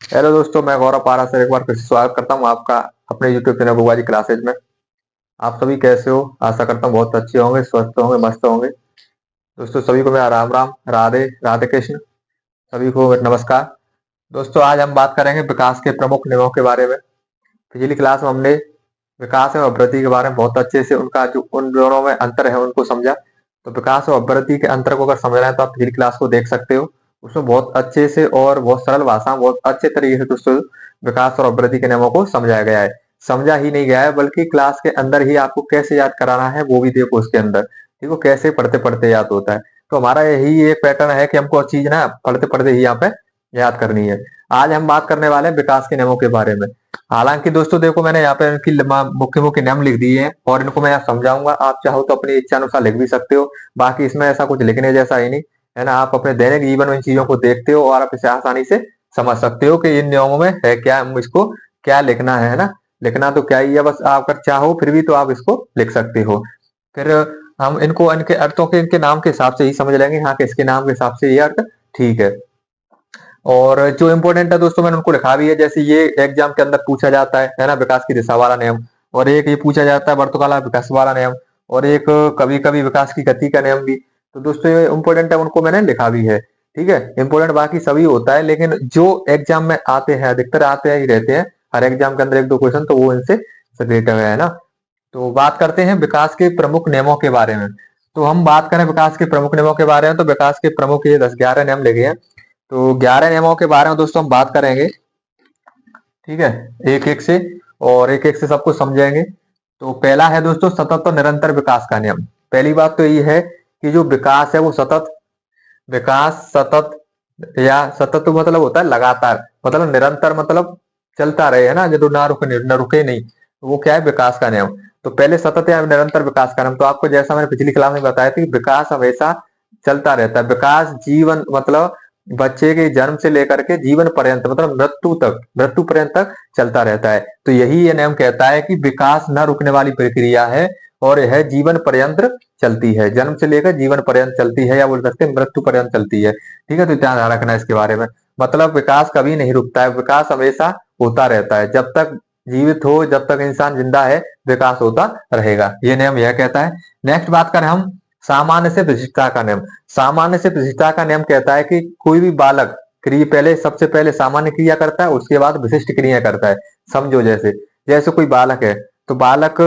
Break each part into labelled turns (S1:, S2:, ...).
S1: Hello दोस्तों, मैं गौरव पारा सर एक बार फिर से स्वागत करता हूँ आपका अपने यूट्यूब चैनल बुआजी क्लासेज में। आप सभी कैसे हो? आशा करता हूँ बहुत अच्छे होंगे, स्वस्थ होंगे, मस्त होंगे। दोस्तों सभी को मेरा राम राम, राधे राधे कृष्ण, सभी को नमस्कार। दोस्तों आज हम बात करेंगे विकास के प्रमुख नियमों के बारे में। पिछली क्लास में हमने विकास एवं अभिवृद्धि के बारे में बहुत अच्छे से उनका जो उन दोनों में अंतर है उनको समझा। तो विकास और अभिवृद्धि के अंतर को अगर समझना है तो आप पिछली क्लास को देख सकते हो। उसमें बहुत अच्छे से और बहुत सरल भाषा में बहुत अच्छे तरीके से दोस्तों विकास और अभिवृद्धि के नियमों को समझाया गया है। समझा ही नहीं गया है बल्कि क्लास के अंदर ही आपको कैसे याद कराना है वो भी देखो उसके अंदर। देखो कैसे पढ़ते पढ़ते याद होता है। तो हमारा यही एक पैटर्न है कि हमको चीज ना पढ़ते पढ़ते ही यहाँ पे याद करनी है। आज हम बात करने वाले हैं विकास के नियमों के बारे में। हालांकि दोस्तों देखो मैंने यहाँ पे इनकी मुख्य मुख्य नाम लिख दिए हैं और इनको मैं यहाँ समझाऊंगा। आप चाहो तो अपनी इच्छा अनुसार लिख भी सकते हो। बाकी इसमें ऐसा कुछ लिखने जैसा ही नहीं है ना। आप अपने दैनिक जीवन में इन चीजों को देखते हो और आप इसे आसानी से समझ सकते हो कि इन नियमों में है क्या, हम इसको क्या लिखना है ना। लिखना तो क्या ही है, बस आप अगर चाहो फिर भी तो आप इसको लिख सकते हो। फिर हम इनको इनके अर्थों के इनके नाम के हिसाब से ही समझ लेंगे। हाँ, कि इसके नाम के हिसाब से ये अर्थ ठीक है। और जो इम्पोर्टेंट है दोस्तों मैंने उनको लिखा भी है। जैसे ये एग्जाम के अंदर पूछा जाता है ना, विकास की दिशा वाला नियम। और एक ये पूछा जाता है वर्तुकाला विकास वाला नियम। और एक कभी कभी विकास की गति का नियम भी। तो दोस्तों ये इम्पोर्टेंट है, उनको मैंने लिखा भी है। ठीक है, इम्पोर्टेंट बाकी सभी होता है लेकिन जो एग्जाम में आते हैं अधिकतर आते ही रहते हैं। हर एग्जाम के अंदर एक दो क्वेश्चन तो वो इनसे रिलेटेड है ना। तो बात करते हैं विकास के प्रमुख नियमों के बारे में। तो हम बात करें विकास के प्रमुख नियमों के बारे में तो विकास के प्रमुख ये 10-11 नियम लिखे हैं। तो 11 नियमों के बारे में दोस्तों हम बात करेंगे। ठीक है, एक एक से और एक एक से सबको समझेंगे। तो पहला है दोस्तों सतत और निरंतर विकास का नियम। पहली बात तो ये है कि जो विकास है वो सतत विकास सतत या सतत तो मतलब होता है लगातार, मतलब निरंतर मतलब चलता रहे है ना, जो ना रुके न रुके नहीं। तो वो क्या है विकास का नियम। तो पहले सतत या निरंतर विकास का नियम तो आपको जैसा मैंने पिछली क्लास में बताया था कि विकास हमेशा चलता रहता है। विकास जीवन मतलब बच्चे के जन्म से लेकर के जीवन पर्यंत मतलब मृत्यु पर्यंत तक चलता रहता है। तो यही ये नियम कहता है कि विकास न रुकने वाली प्रक्रिया है और यह जीवन पर्यंत चलती है। जन्म से लेकर जीवन पर्यंत चलती है या बोल सकते हैं मृत्यु पर्यंत चलती है। ठीक है, तो ध्यान रखना इसके बारे में। मतलब विकास कभी नहीं रुकता है, विकास हमेशा होता रहता है। जब तक जीवित हो, जब तक इंसान जिंदा है, विकास होता रहेगा। ये नियम यह कहता है। नेक्स्ट बात करें हम सामान्य से विशिष्टता का नियम। सामान्य से विशिष्टता का नियम कहता है कि कोई भी बालक क्रिया पहले सबसे पहले सामान्य क्रिया करता है, उसके बाद विशिष्ट क्रिया करता है। समझो जैसे जैसे कोई बालक है तो बालक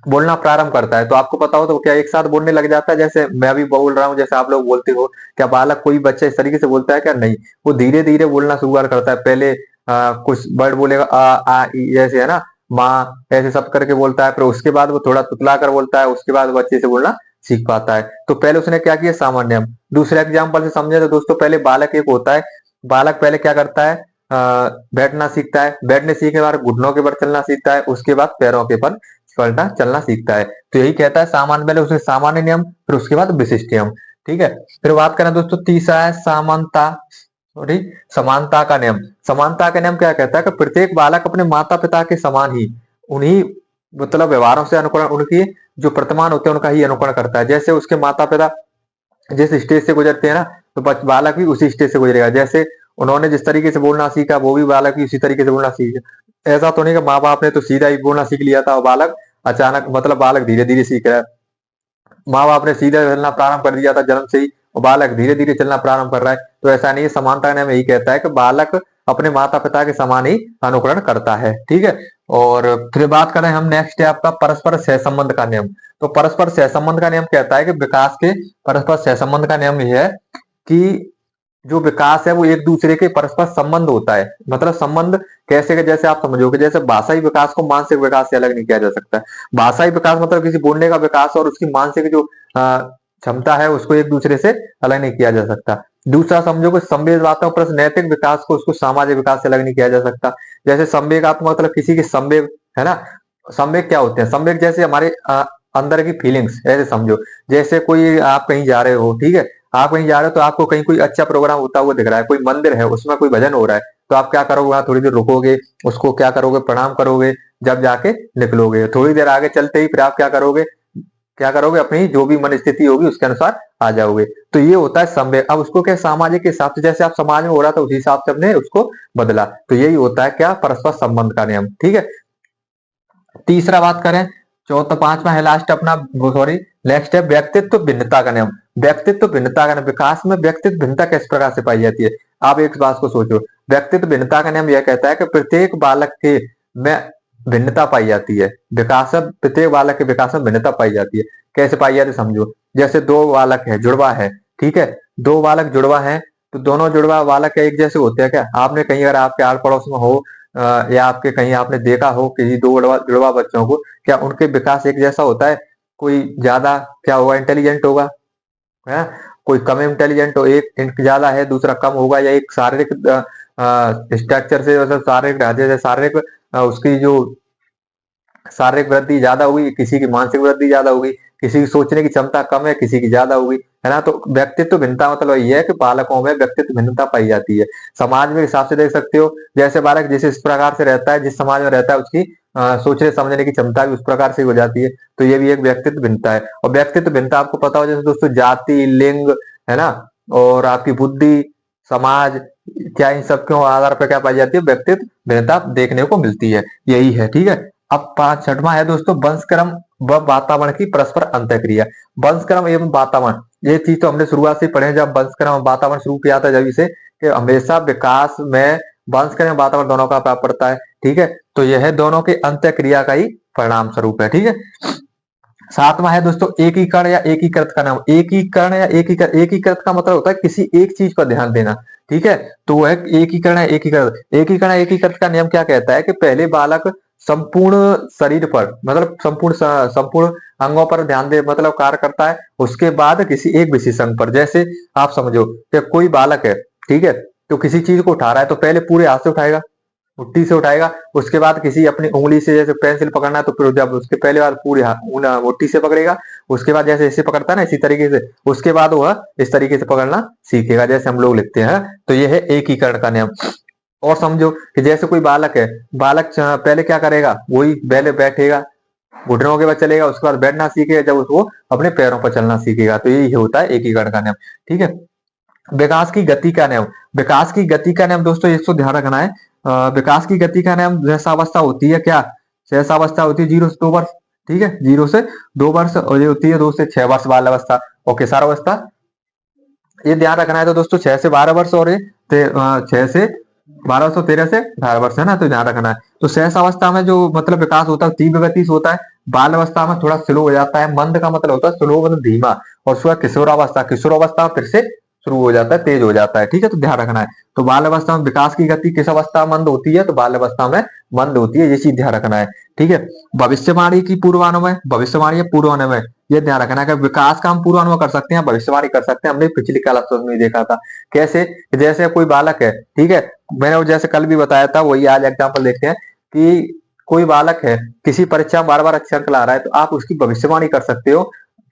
S1: बोलना प्रारंभ करता है तो आपको पता हो तो क्या एक साथ बोलने लग जाता है? जैसे मैं अभी बोल रहा हूँ, जैसे आप लोग बोलते हो, क्या बालक कोई बच्चा इस तरीके से बोलता है? क्या नहीं, वो धीरे धीरे बोलना शुरुआत करता है। पहले कुछ वर्ड बोलेगा आ ई जैसे है ना, माँ ऐसे सब करके बोलता है। फिर उसके बाद वो थोड़ा तुतला कर बोलता है, उसके बाद वो अच्छे से बोलना सीख पाता है। तो पहले उसने क्या किया, सामान्य नियम। दूसरे एग्जाम्पल से समझे तो दोस्तों पहले बालक एक होता है। बालक पहले क्या करता है, बैठना सीखता है। बैठने सीखने के बाद घुटनों के बल चलना सीखता है, उसके बाद पैरों के बल पलटा चलना सीखता है। तो यही कहता है सामान्य, पहले उसके सामान्य नियम फिर उसके बाद विशिष्ट नियम। ठीक है, फिर बात करें दोस्तों तीसरा है समानता, सॉरी समानता का नियम। समानता का नियम क्या कहता है कि प्रत्येक बालक अपने माता पिता के समान ही उन्हीं मतलब व्यवहारों से अनुकरण, उनकी जो प्रतिमान होते हैं उनका ही अनुकरण करता है। जैसे उसके माता पिता जिस स्टेज से गुजरते हैं ना, तो बालक भी उसी स्टेज से गुजरेगा। जैसे उन्होंने जिस तरीके से बोलना सीखा वो भी बालक भी उसी तरीके से बोलना सीखे। ऐसा तो नहीं कि माँ बाप ने तो सीधा ही बोलना सीख लिया था और बालक अचानक मतलब बालक धीरे धीरे सीख रहा है। माँ बाप ने सीधा चलना प्रारंभ कर दिया था जन्म से ही और बालक धीरे धीरे चलना प्रारंभ कर रहा है। तो ऐसा नहीं है। समानता का नियम यही कहता है कि बालक अपने माता पिता के समान ही अनुकरण करता है। ठीक है, और फिर बात करें हम नेक्स्ट है आपका परस्पर सहसंबंध का नियम। तो परस्पर सहसंबंध का नियम कहता है कि विकास के परस्पर सहसंबंध का नियम यह है कि जो विकास है वो एक दूसरे के परस्पर संबंध होता है। मतलब संबंध कैसे के, जैसे आप समझोगे जैसे भाषाई विकास को मानसिक विकास से अलग नहीं किया जा सकता है। भाषाई विकास मतलब किसी बोलने का विकास और उसकी मानसिक जो क्षमता है उसको एक दूसरे से अलग नहीं किया जा सकता। दूसरा समझो कि संवेदनात्मक प्लस नैतिक विकास को उसको सामाजिक विकास से अलग नहीं किया जा सकता। जैसे संवेगात्मक मतलब किसी के संवेग है ना। संवेग क्या होते हैं? संवेग जैसे हमारे अंदर की फीलिंग्स, ऐसे समझो जैसे कोई आप कहीं जा रहे हो, ठीक है, आप कहीं जा रहे हो तो आपको कहीं कोई अच्छा प्रोग्राम होता हुआ दिख रहा है, कोई मंदिर है उसमें कोई भजन हो रहा है, तो आप क्या करोगे, वहां थोड़ी देर रुकोगे, उसको क्या करोगे, प्रणाम करोगे, जब जाके निकलोगे। थोड़ी देर आगे चलते ही फिर आप क्या करोगे, क्या करोगे, अपनी जो भी मन स्थिति होगी उसके अनुसार आ जाओगे। तो ये होता है संवेग। अब उसको क्या, सामाजिक के हिसाब से, जैसे आप समाज में हो रहा था उसी हिसाब से हमने उसको बदला। तो यही होता है क्या, परस्पर संबंध का नियम। ठीक है। तीसरा बात करें, चौथा पांचवा है लास्ट अपना, सॉरी नेक्स्ट है व्यक्तित्व भिन्नता का नियम। व्यक्तित्व भिन्नता का नियम, विकास में व्यक्तित्व भिन्नता किस प्रकार से पाई जाती है। आप एक बात को सोचो, व्यक्तित्व भिन्नता का नियम यह कहता है कि प्रत्येक बालक के में भिन्नता पाई जाती है। विकास में प्रत्येक बालक के विकास में भिन्नता पाई जाती है। कैसे पाई जाती है समझो। जैसे दो बालक है, जुड़वा है, ठीक है, दो बालक जुड़वा है, तो दोनों जुड़वा बालक एक जैसे होते हैं क्या। आपने कहीं अगर आपके आस पड़ोस में हो या आपके कहीं आपने देखा हो कि दो जुड़वा जुड़वा बच्चों को, क्या उनके विकास एक जैसा होता है। कोई ज्यादा क्या होगा, इंटेलिजेंट होगा, है, कोई कम इंटेलिजेंट हो, एक ज्यादा है दूसरा कम होगा, या एक शारीरिक स्ट्रक्चर से, मतलब शारीरिक ढांचे से, शारीरिक उसकी जो शारीरिक वृद्धि ज्यादा होगी, किसी की मानसिक वृद्धि ज्यादा होगी, किसी की सोचने की क्षमता कम है, किसी की ज्यादा होगी, है ना। तो व्यक्तित्व भिन्नता मतलब ये है कि बालकों में व्यक्तित्व भिन्नता पाई जाती है। समाज में हिसाब से देख सकते हो, जैसे बालक जिस प्रकार से रहता है, जिस समाज में रहता है, उसकी सोचने समझने की क्षमता भी उस प्रकार से हो जाती है। तो ये भी एक व्यक्तित्व भिन्नता है। और व्यक्तित्व भिन्नता आपको पता हो, जैसे दोस्तों जाति, लिंग, है ना, और आपकी बुद्धि, समाज, क्या इन सब के आधार पर क्या पाई जाती है, व्यक्तित्व भिन्नता देखने को मिलती है। यही है। ठीक है। अब पांच छठवां है दोस्तों, वंशक्रम व वातावरण की परस्पर अंतःक्रिया। वंशक्रम एवं वातावरण, ये चीज तो हमने शुरुआत से पढ़े, जब वंशक्रम वातावरण शुरू किया था जब इसे, कि हमेशा विकास में वंशक्रम वातावरण दोनों का प्रभाव पड़ता है। ठीक है। तो यह दोनों के अंतःक्रिया का ही परिणाम स्वरूप है। ठीक है। सातवां है दोस्तों, एकीकरण या एकीकृत का नाम। एकीकरण या एकीकृत का मतलब होता है किसी एक चीज पर ध्यान देना। ठीक है। तो वह एकीकरण है एकीकृत। एकीकरण एकीकृत का नियम क्या कहता है कि पहले बालक संपूर्ण शरीर पर, मतलब संपूर्ण अंगों पर ध्यान दे, मतलब कार्य करता है, उसके बाद किसी एक विशेष अंग पर। जैसे आप समझो कि कोई बालक है, ठीक है, तो किसी चीज को उठा रहा है तो पहले पूरे हाथ से उठाएगा, मुट्ठी से उठाएगा, उसके बाद किसी अपनी उंगली से, जैसे पेंसिल पकड़ना है तो फिर जब उसके पहले बार पूरी मुट्ठी से पकड़ेगा, उसके बाद जैसे ऐसे पकड़ता है ना इसी तरीके से, उसके बाद वह इस तरीके से पकड़ना सीखेगा, जैसे हम लोग लिखते हैं। तो यह है एकीकरण का नियम। और समझो कि जैसे कोई बालक है, बालक पहले क्या करेगा, वही पहले बैठेगा, घुटनों के बाद चलेगा, उसके बाद बैठना सीखेगा, जब उसको अपने पैरों पर चलना सीखेगा। तो यही होता है एकीकरण का नियम। ठीक है। विकास की गति का नियम। विकास की गति का नियम दोस्तों इसको ध्यान रखना है। विकास की गति का नियम, सहसावस्था होती है क्या, सहसावस्था होती है 0 से 2 वर्ष। ठीक है, 0 से 2 वर्ष, और ये होती है 2 से 6 वर्ष बाल अवस्था। और किशोरावस्था, ये ध्यान रखना है। तो दोस्तों 6 से 12 वर्ष, और ये 6 से 12 वर्ष, 13 से 18 वर्ष, है ना, तो ध्यान रखना है। तो सहस अवस्था में जो मतलब विकास होता है तीव्र गति से होता है, बाल अवस्था में थोड़ा स्लो हो जाता है। मंद का मतलब होता है स्लो, मतलब धीमा। और उसके बाद किशोरावस्था, किशोरावस्था फिर से शुरू हो जाता है, तेज हो जाता है। ठीक है, तो ध्यान रखना है। तो बाल अवस्था में विकास की गति किस अवस्था में मंद होती है, तो बाल अवस्था में मंद होती है, ये चीज ध्यान रखना है। ठीक है। भविष्यवाणी की पूर्वानुमान, भविष्यवाणी या पूर्वानुमान, ये ध्यान रखना है कि विकास का हम पूर्वानुमान कर सकते हैं, भविष्यवाणी कर सकते हैं। हमने पिछली क्लास में देखा था कैसे, जैसे कोई बालक है, ठीक है, मैंने वो जैसे कल भी बताया था, वही आज एग्जाम्पल देखते हैं कि कोई बालक है, किसी परीक्षा में बार बार अच्छे अंक ला रहा है, तो आप उसकी भविष्यवाणी कर सकते हो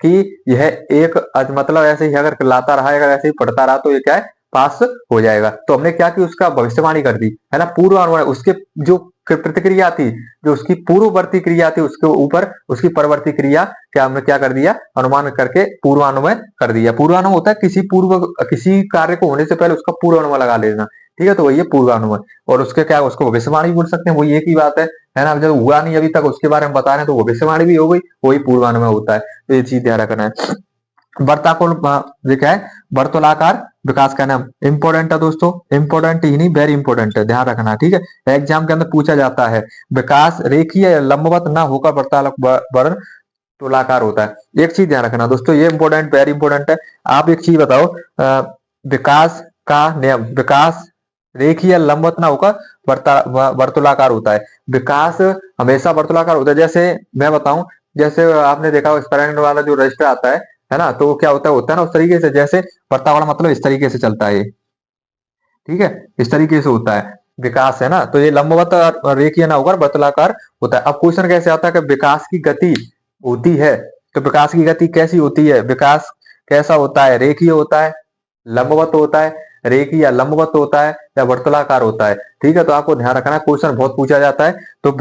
S1: कि यह एक मतलब ऐसे ही अगर लाता रहा, अगर ऐसे ही पढ़ता रहा, तो ये क्या है, पास हो जाएगा। तो हमने क्या की, उसका भविष्यवाणी कर दी, है ना, पूर्वानुमान। उसके जो प्रतिक्रिया थी, जो उसकी पूर्ववर्ती क्रिया थी, उसके ऊपर उसकी परवर्ती क्रिया क्या हमने क्या कर दिया, अनुमान करके पूर्वानुमान कर दिया। पूर्वानुमान होता है किसी कार्य को होने से पहले उसका पूर्वानुमान लगा लेना। ठीक है, तो वही है पूर्वानुमान। और उसके क्या, उसको भविष्यवाणी बोल सकते हैं, वही एक ही बात है ना। जब हुआ नहीं अभी तक उसके बारे में बता रहे हैं, तो भविष्यवाणी भी हो गई, वही पूर्वानुमान होता है। तो ये चीज ध्यान रखना है। वर्ताकुल ये क्या है, वर्तुलाकार विकास का नाम। इंपॉर्टेंट है दोस्तों, इंपॉर्टेंट ही नहीं, वेरी इंपॉर्टेंट है, ध्यान रखना। ठीक है, एग्जाम के अंदर पूछा जाता है, विकास रेखीय या लंबवत ना होकर वर्तुलाकार होता है। एक चीज ध्यान रखना दोस्तों, ये इंपॉर्टेंट, वेरी इंपॉर्टेंट है। आप एक चीज बताओ, विकास का नियम, विकास रेखीय लंबवत ना होकर वर्तुलाकार होता है। विकास हमेशा वर्तुलाकार होता है। जैसे मैं बताऊं, जैसे आपने देखा स्पाइरल वाला जो रजिस्टर आता है ना, तो क्या होता है ना, उस तरीके से, जैसे वर्तावरण मतलब इस तरीके से चलता है। ठीक है, इस तरीके से होता है विकास, है ना। तो ये लंबवत और रेखीय ना होकर वर्तुलाकार होता है। अब क्वेश्चन कैसे आता है कि विकास की गति होती है, तो विकास की गति कैसी होती है, विकास कैसा होता है, रेखीय होता है, लंबवत होता है, रेखीय या लंबवत होता है, या वर्तुलाकार होता है। ठीक है, तो आपको ध्यान रखना है, क्वेश्चन बहुत पूछा जाता है। तो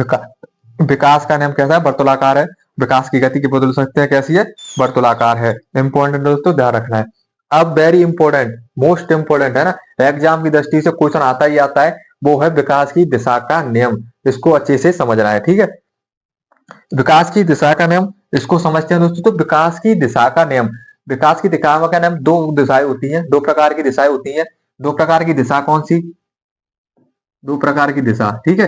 S1: विकास का नियम कैसा है, वर्तुलाकार है। विकास की गति की बदल सकते हैं, कैसी है, वर्तुलाकार है। इंपॉर्टेंट दोस्तों, ध्यान रखना है। अब वेरी इंपॉर्टेंट, मोस्ट इंपॉर्टेंट है ना, एग्जाम की दृष्टि से क्वेश्चन आता ही आता है, वो है विकास की दिशा का नियम। इसको अच्छे से समझना है, ठीक है। विकास की दिशा का नियम, इसको समझते हैं दोस्तों। तो विकास की दिशा का नियम, विकास की दिशा का नियम, दो दिशाएं होती हैं, दो प्रकार की दिशाएं होती हैं। दो प्रकार की दिशा कौन सी, दो प्रकार की दिशा, ठीक है।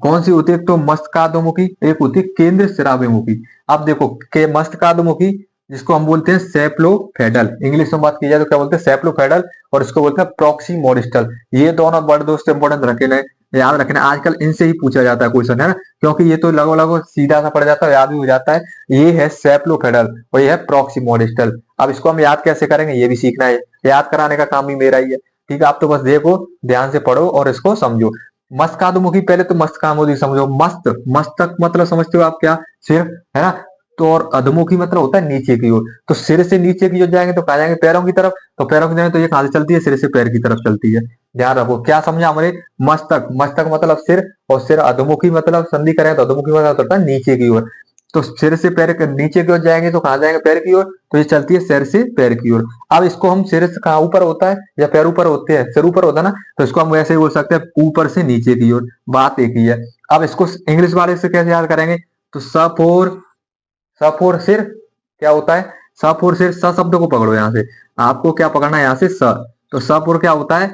S1: कौन सी होती है, तो मस्तकादुमुखी, एक होती है केंद्र सिराभिमुखी। अब देखो के मस्तकादुमुखी, जिसको हम बोलते हैं सेप्लोफेडल, इंग्लिश में बात की जाए तो क्या बोलते हैं, सेप्लोफेडल, और इसको बोलते हैं प्रॉक्सिमोडिस्टल। ये दोनों वर्ड दोस्त इंपॉर्टेंट रखने, याद रखना, आजकल इनसे ही पूछा जाता है क्वेश्चन, है ना, क्योंकि ये तो लगो लगो सीधा सा पड़ जाता है, याद भी हो जाता है। ये है सेप्लोफेडल और ये है प्रॉक्सिमोडिस्टल। अब इसको हम याद कैसे करेंगे, ये भी सीखना है, याद कराने का काम भी मेरा ही है, ठीक है। आप तो बस देखो, ध्यान से पढ़ो और इसको समझो। मस्तकादुमुखी, पहले तो मस्तकामुखी समझो। मस्त, मस्तक मतलब समझते हो आप, क्या, सिर, है ना। तो और अधमुखी मतलब होता है नीचे की ओर। तो सिर से नीचे की ओर जाएंगे तो कहा जाएंगे, पैरों की तरफ। तो पैरों की जाएंगे तो ये कहां से चलती है, सिर से पैर की तरफ चलती है। ध्यान रखो, क्या समझा हमारे, मस्तक, मस्तक मतलब सिर, और सिर अधमुखी मतलब संधि करें तो अधमुखी मतलब होता है नीचे की ओर। तो सिर से पैर के नीचे की ओर जाएंगे तो कहां जाएंगे, पैर की ओर। तो ये चलती है सिर से पैर की ओर। अब इसको हम, सिर से कहां ऊपर होता है या पैर ऊपर होते हैं, सिर ऊपर होता है ना, तो इसको हम वैसे ही बोल सकते हैं, ऊपर से नीचे की ओर, बात एक ही है। अब इसको इंग्लिश वाले से कैसे याद करेंगे, तो स फोर सिर क्या होता है, स फोर सिर, स शब्द को पकड़ो यहां से, आपको क्या पकड़ना है, यहां से स। तो स फोर क्या होता है,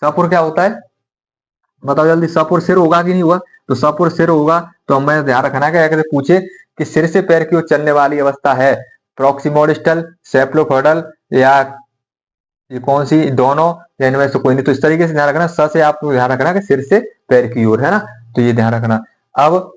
S1: स फोर क्या होता है, बताओ जल्दी, स फोर सिर होगा कि नहीं हुआ। तो स फोर सिर होगा, तो हमें ध्यान रखना है कि अगर पूछे कि सिर से पैर की ओर चलने वाली अवस्था है प्रॉक्सिमोडिस्टल, सेप्लोफोडल, या ये कौन सी, दोनों, या इनमें से कोई नहीं। तो इस तरीके से ध्यान रखना, स से आपको ध्यान रखना कि सिर से पैर की ओर, है ना। तो ये ध्यान रखना। अब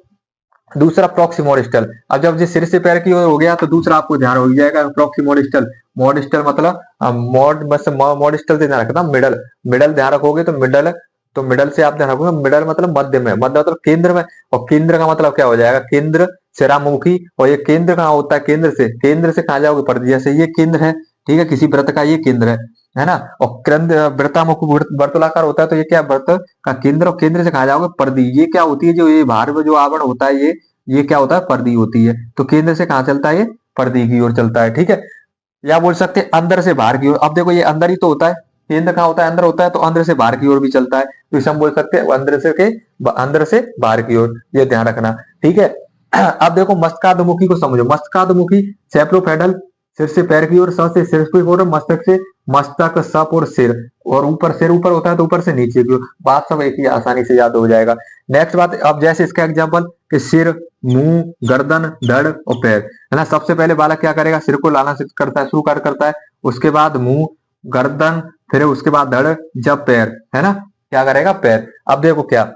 S1: दूसरा प्रॉक्सिमोडिस्टल, अब जब ये सिर से पैर की ओर हो गया तो दूसरा आपको ध्यान हो जाएगा प्रॉक्सिमोडिस्टल। मोडिस्टल मतलब मोड, बस मोडिस्टल से ध्यान रखना, मिडल, मिडल ध्यान रखोगे तो मिडल, तो मिडल से आप ध्यान रखोगे, मिडल मतलब मध्य में, मध्य मतलब केंद्र में। और केंद्र का मतलब क्या हो जाएगा, केंद्र सिरामुखी। और ये केंद्र कहाँ होता है, केंद्र से कहाँ जाओगे, पर जैसे ये केंद्र है, ठीक है, किसी वृत्त का ये केंद्र है ना। और केंद्र वृत्तामुख वर्तुलाकार होता है, तो ये क्या, वृत्त का केंद्र, और केंद्र से कहा जाओगे परिधि। ये क्या होती है, जो ये बाहर में जो आवरण होता है, ये क्या होता है, परिधि होती है। तो केंद्र से कहाँ चलता है, ये परिधि की ओर चलता है, ठीक है। या बोल सकते हैं अंदर से बाहर की ओर। अब देखो ये अंदर ही तो होता है, केंद्र कहाँ होता है, अंदर होता है, तो अंदर से बाहर की ओर भी चलता है। तो इसे हम बोल सकते हैं अंदर से बाहर की ओर, ये ध्यान रखना, ठीक है। अब देखो मस्तकाधमुखी को समझो। मस्तकाधमुखी सेप्लोफेडल, सिर से पैर की ओर, स से सिर की ओर, मस्तक से, मस्तक, सप और सिर, और ऊपर, सिर ऊपर होता है तो ऊपर से नीचे की ओर। बात सब एक ही, आसानी से याद हो जाएगा। नेक्स्ट बात, अब जैसे इसका एग्जांपल कि सिर, मुंह, गर्दन, धड़ और पैर, है ना। सबसे पहले बालक क्या करेगा, सिर को लाना करता है, शुरू करता है, उसके बाद मुंह, गर्दन, फिर उसके बाद धड़, जब पैर, है ना, क्या करेगा, पैर। अब देखो क्या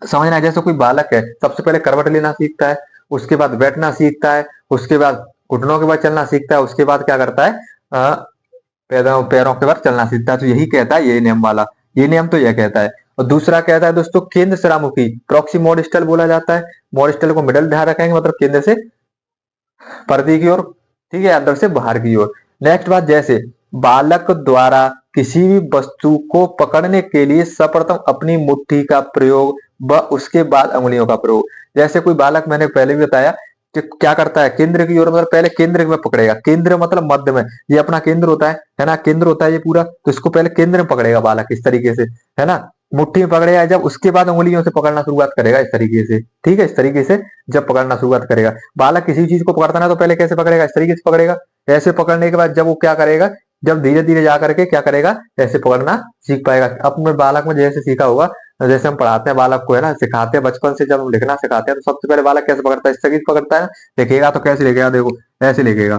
S1: समझना है, जैसे कोई बालक है, सबसे पहले करवट लेना सीखता है, उसके बाद बैठना सीखता है, उसके बाद घुटनों के बाद चलना सीखता है, उसके बाद क्या करता है, पैरों पैरों के बाद चलना सीखता है। तो यही कहता है ये नियम वाला, ये नियम तो यह कहता है। और दूसरा कहता है दोस्तों, केंद्र सिरामुखी, प्रॉक्सिमोडिस्टल बोला जाता है। मोडिस्टल को मिडल ध्यान रखेंगे, मतलब केंद्र से परिधि की ओर, ठीक है, अंदर से बाहर की ओर। नेक्स्ट बात, जैसे बालक द्वारा किसी भी वस्तु को पकड़ने के लिए सर्वप्रथम अपनी मुट्ठी का प्रयोग व उसके बाद अंगुलियों का प्रयोग। जैसे कोई बालक, मैंने पहले भी बताया कि क्या करता है, केंद्र की ओर, मतलब पहले केंद्र में पकड़ेगा, केंद्र मतलब मध्य में, ये अपना केंद्र होता है ना, केंद्र होता है ये पूरा। तो इसको पहले केंद्र में पकड़ेगा बालक, इस तरीके से, है ना, मुट्ठी में पकड़ेगा जब, उसके बाद उंगलियों से पकड़ना शुरुआत करेगा, इस तरीके से, ठीक है, इस तरीके से जब पकड़ना शुरुआत करेगा। बालक किसी चीज को पकड़ता ना, तो पहले कैसे पकड़ेगा, इस तरीके से पकड़ेगा। ऐसे पकड़ने के बाद जब वो क्या करेगा, जब धीरे धीरे जा करके क्या करेगा, ऐसे पकड़ना सीख पाएगा। अपने बालक में जैसे सीखा होगा, जैसे हम पढ़ाते हैं बालक को, है ना, सिखाते हैं बचपन से, जब हम लिखना सिखाते हैं तो सबसे पहले बालक कैसे पकड़ता है, इस तरीके से पकड़ता है। लिखेगा तो कैसे लिखेगा, देखो ऐसे लिखेगा,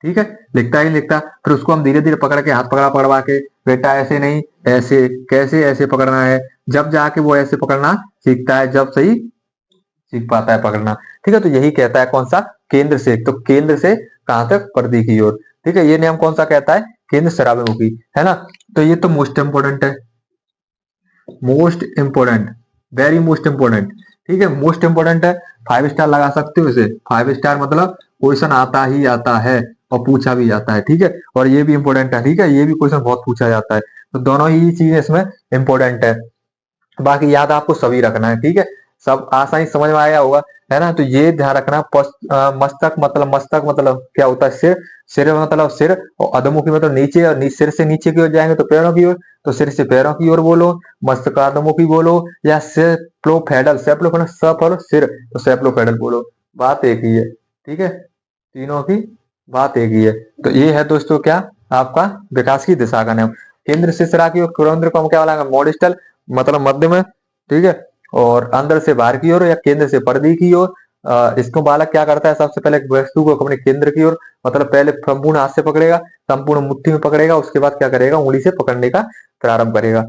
S1: ठीक है, लिखता ही लिखता। फिर उसको हम धीरे धीरे पकड़ के, हाथ पकड़ा पकड़वा के, बेटा ऐसे नहीं, ऐसे, कैसे ऐसे पकड़ना है, जब जाके वो ऐसे पकड़ना सीखता है, जब सही सीख पाता है पकड़ना, ठीक है। तो यही कहता है कौन सा, केंद्र से, तो केंद्र से कहां तक, परिधि की ओर, ठीक है। ये नियम कौन सा कहता है, केंद्र सिराभिमुखी, है ना। तो ये तो मोस्ट इंपोर्टेंट है, most important, very most important, ठीक है, मोस्ट इंपोर्टेंट है। 5 स्टार लगा सकते हो इसे, 5 स्टार मतलब क्वेश्चन आता ही आता है और पूछा भी जाता है, ठीक है। और ये भी इंपॉर्टेंट है, ठीक है, ये भी क्वेश्चन बहुत पूछा जाता है। तो दोनों ही चीजें इसमें इंपॉर्टेंट है। बाकी याद आपको सभी रखना है, ठीक है, सब आसानी समझ में आया होगा। है ना। तो ये ध्यान रखना, मस्तक मतलब क्या होता है, सिर। सिर मतलब सिर, और अधोमुखी मतलब नीचे, और सिर से नीचे की ओर जाएंगे तो पैरों की ओर, तो सिर से पैरों की ओर बोलो, मस्तकाधोमुखी बोलो, या सेप्लोफेडल, सेप्लोफेडल सप और सिर, तो सेप्लोफेडल बोलो, बात एक ही है। ठीक है, तीनों की बात एक ही है। तो ये है दोस्तों क्या, आपका विकास की दिशा का नियम। केंद्र से सिरा की ओर केंद्र को हम क्या बोलेंगे, मॉडिस्टल, मतलब मध्य में। ठीक है, और अंदर से बाहर की ओर या केंद्र से परिधि की ओर। इसको बालक क्या करता है, सबसे पहले वस्तु को अपने केंद्र की ओर, मतलब पहले संपूर्ण हाथ से पकड़ेगा, संपूर्ण मुट्ठी में पकड़ेगा, उसके बाद क्या करेगा, उंगली से पकड़ने का प्रारंभ करेगा।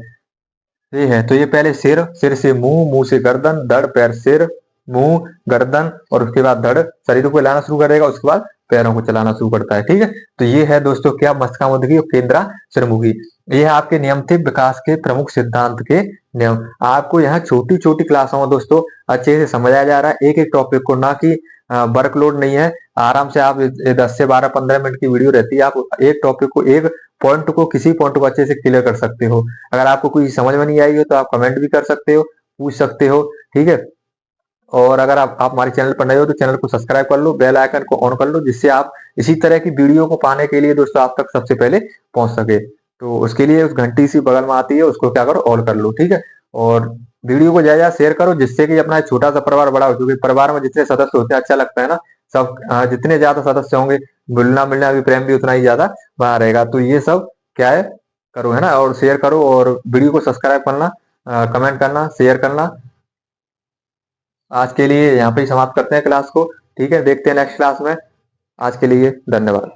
S1: ये है, तो ये पहले सिर, सिर से मुंह, मुंह से गर्दन, धड़, पैर, सिर, मुंह, गर्दन, और उसके बाद धड़, शरीर को हिलाना शुरू करेगा, उसके बाद पैरों को चलाना शुरू करता है। ठीक है, तो ये है दोस्तों क्या, मस्तिष्कामुखी और केंद्रा सिरमुखी। ये है आपके नियम थे विकास के प्रमुख सिद्धांत के नियम। आपको यहाँ छोटी छोटी क्लासों में दोस्तों अच्छे से समझाया जा रहा है, एक एक टॉपिक को, ना कि वर्कलोड नहीं है। आराम से आप 10 से 12 15 मिनट की वीडियो रहती है, आप एक टॉपिक को, एक पॉइंट को, किसी पॉइंट को अच्छे से क्लियर कर सकते हो। अगर आपको कोई समझ में नहीं आई हो तो आप कमेंट भी कर सकते हो, पूछ सकते हो। ठीक है, और अगर आप हमारे चैनल पर नए हो तो चैनल को सब्सक्राइब कर लो, बेल आइकन को ऑन कर लो, जिससे आप इसी तरह की वीडियो को पाने के लिए दोस्तों आप तक सबसे पहले पहुंच सके। तो उसके लिए उस घंटी सी बगल में आती है, उसको क्या करो, ऑन कर लो। ठीक है, और वीडियो को ज्यादा शेयर करो, जिससे कि अपना छोटा सा परिवार बड़ा हो, क्योंकि परिवार में जितने सदस्य होते हैं अच्छा लगता है ना। सब जितने ज्यादा सदस्य होंगे, मिलना मिलना भी, प्रेम भी उतना ही ज्यादा बना रहेगा। तो ये सब क्या है, करो, है ना, और शेयर करो, और वीडियो को सब्सक्राइब करना, कमेंट करना, शेयर करना। आज के लिए यहाँ पे ही समाप्त करते हैं क्लास को। ठीक है, देखते हैं नेक्स्ट क्लास में। आज के लिए धन्यवाद।